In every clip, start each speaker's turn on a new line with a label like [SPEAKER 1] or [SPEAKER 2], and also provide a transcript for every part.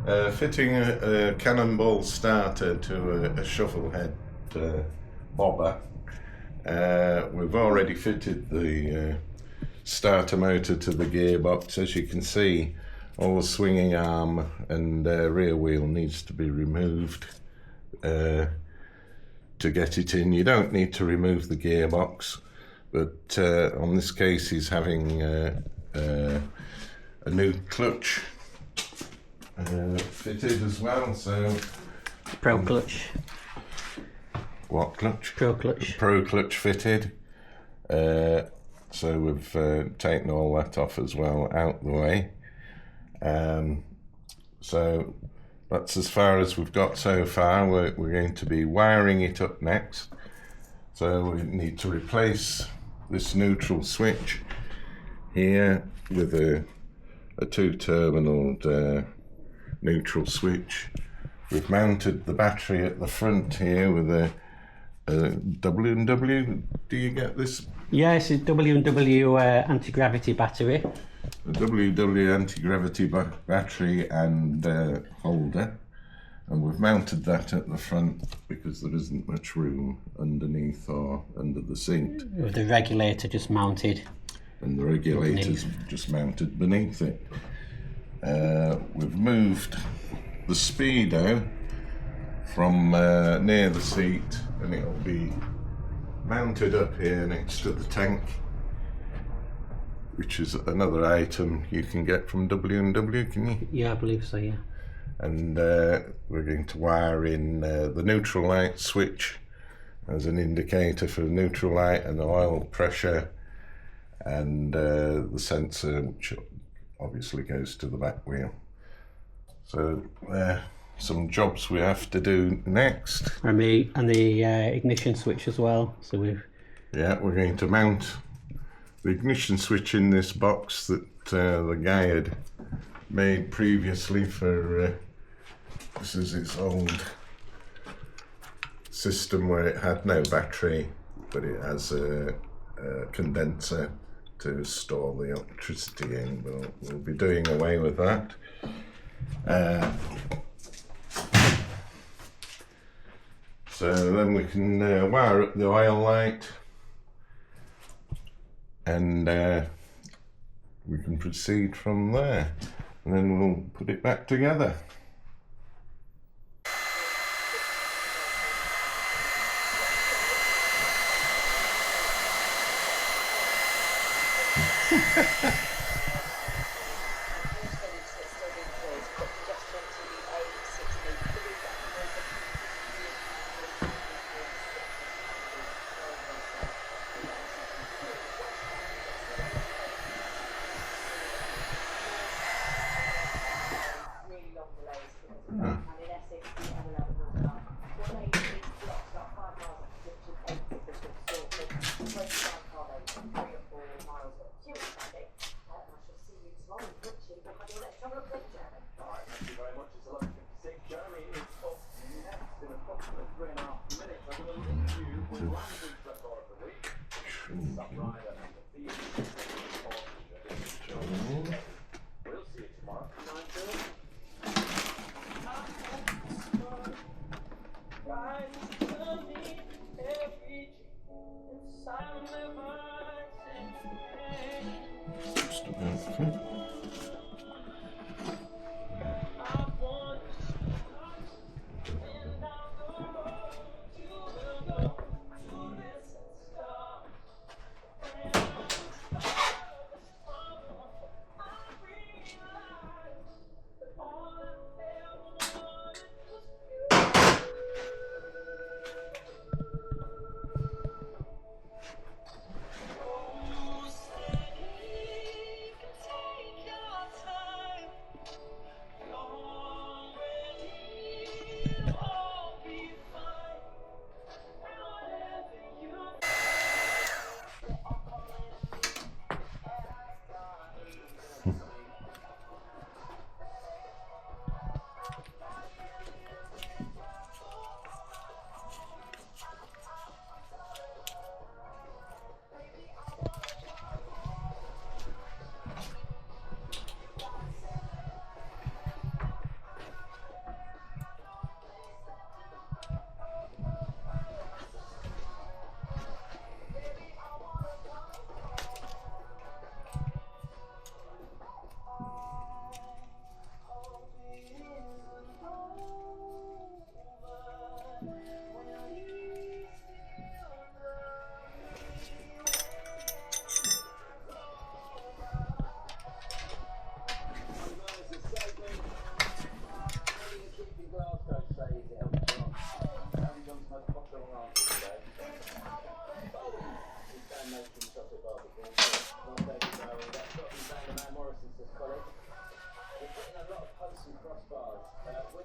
[SPEAKER 1] Fitting a Cannonball starter to a Shovelhead bobber. We've already fitted the starter motor to the gearbox. As you can see, all the swinging arm and rear wheel needs to be removed to get it in. You don't need to remove the gearbox, but on this case he's having a new clutch fitted as well. So
[SPEAKER 2] Pro clutch.
[SPEAKER 1] What clutch?
[SPEAKER 2] Pro clutch.
[SPEAKER 1] Pro clutch fitted. So we've taken all that off as well, out the way. So that's as far as we've got so far. We're going to be wiring it up next. So we need to replace this neutral switch here with a two-terminal neutral switch. We've mounted the battery at the front here with a W&W. Do you get this?
[SPEAKER 2] Yes, it's W&W anti-gravity battery.
[SPEAKER 1] A W&W anti-gravity battery and holder, and we've mounted that at the front because there isn't much room underneath or under the seat.
[SPEAKER 2] With the regulator just mounted.
[SPEAKER 1] And the regulator's just mounted beneath it. We've moved the speedo from near the seat, and it'll be mounted up here next to the tank, which is another item you can get from W&W, can you?
[SPEAKER 2] Yeah, I believe so, yeah.
[SPEAKER 1] And we're going to wire in the neutral light switch as an indicator for neutral light and oil pressure, and the sensor, which obviously goes to the back wheel. So some jobs we have to do next.
[SPEAKER 2] And the ignition switch as well. So
[SPEAKER 1] we're going to mount the ignition switch in this box that the guy had made previously for this is its old system where it had no battery, but it has a condenser to store the electricity in. We'll be doing away with that. So then we can wire up the oil light, and we can proceed from there, and then we'll put it back together.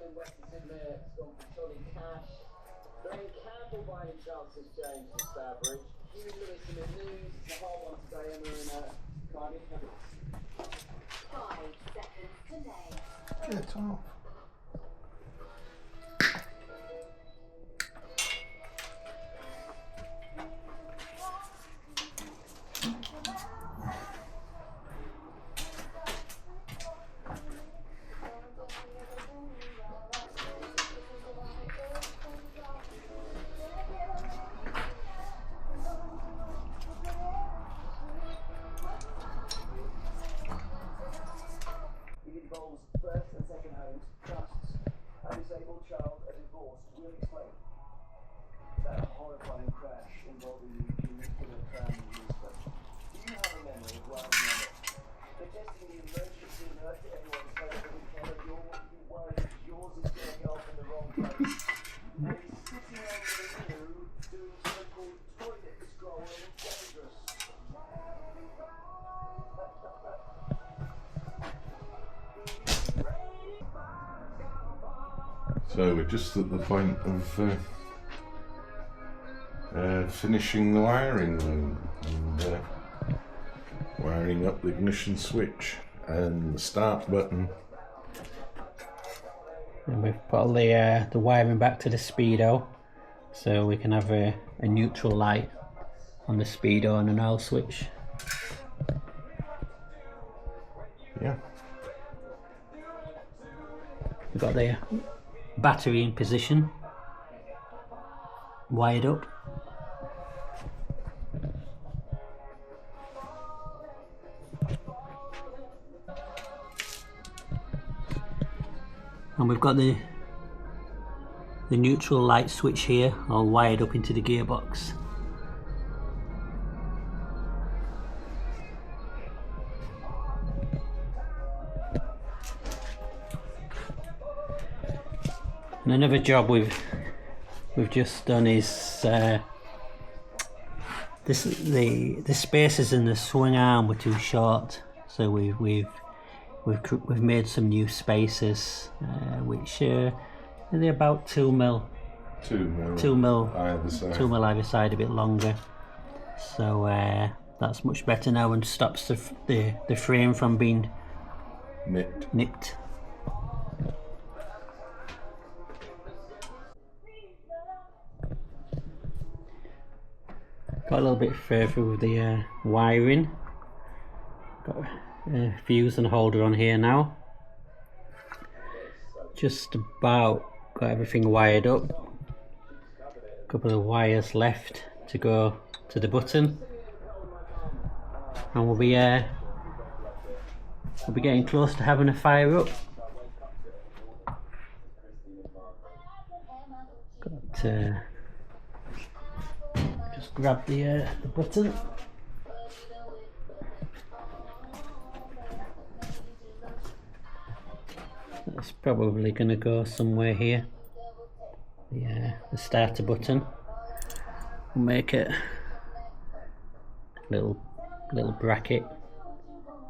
[SPEAKER 3] investors in there has gone for Johnny Cash. Then Cannonball buying himself as James from Starbridge. Hugh Lewis in the news. It's a hard one today, Emma and Cardiff.
[SPEAKER 4] 5 seconds to name.
[SPEAKER 1] Get off.
[SPEAKER 3] It involves first and second homes, trusts, a disabled child, a divorce. We'll explain. That horrifying crash involving the nuclear family Lisbon. Do you have a memory of what I remember? Suggesting the emergency alert to everyone so that we can have your worried that yours is going off in the wrong place. And he's sitting over the window doing so-called toilet scrolling dangerous.
[SPEAKER 1] So we're just at the point of finishing the wiring loom and wiring up the ignition switch and the start button.
[SPEAKER 2] And we've put all the wiring back to the speedo, so we can have a neutral light on the speedo and an oil switch.
[SPEAKER 1] Yeah.
[SPEAKER 2] We've got the battery in position, wired up. And we've got the neutral light switch here, all wired up into the gearbox. And another job we've just done is the spaces in the swing arm were too short, so we've made some new spaces, which they're about 2 mil. 2 mil
[SPEAKER 1] either side.
[SPEAKER 2] 2 mil either side, a bit longer. So that's much better now and stops the frame from being nipped. Got a little bit further with the wiring. Got a fuse and holder on here now. Just about got everything wired up. A couple of wires left to go to the button, and we'll be getting close to having a fire up. Got just grab the button. That's probably going to go somewhere here. The starter button. We'll make it a little bracket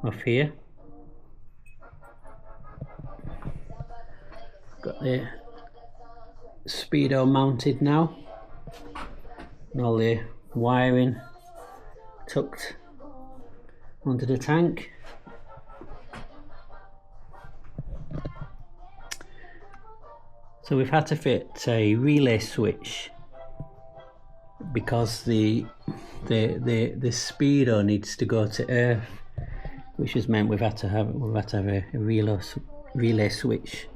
[SPEAKER 2] off here. Got the speedo mounted now, and all the wiring tucked onto the tank. So we've had to fit a relay switch because the speedo needs to go to earth, which has meant we've had to have a relay switch.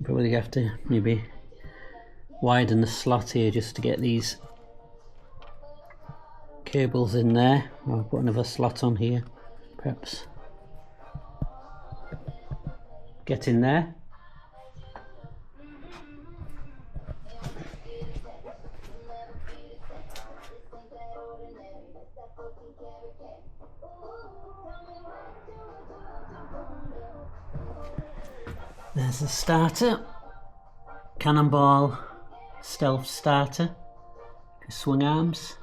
[SPEAKER 2] Probably have to maybe widen the slot here just to get these cables in there. I'll put another slot on here, perhaps. Get in there. There's the starter. Cannonball stealth starter for swing arms.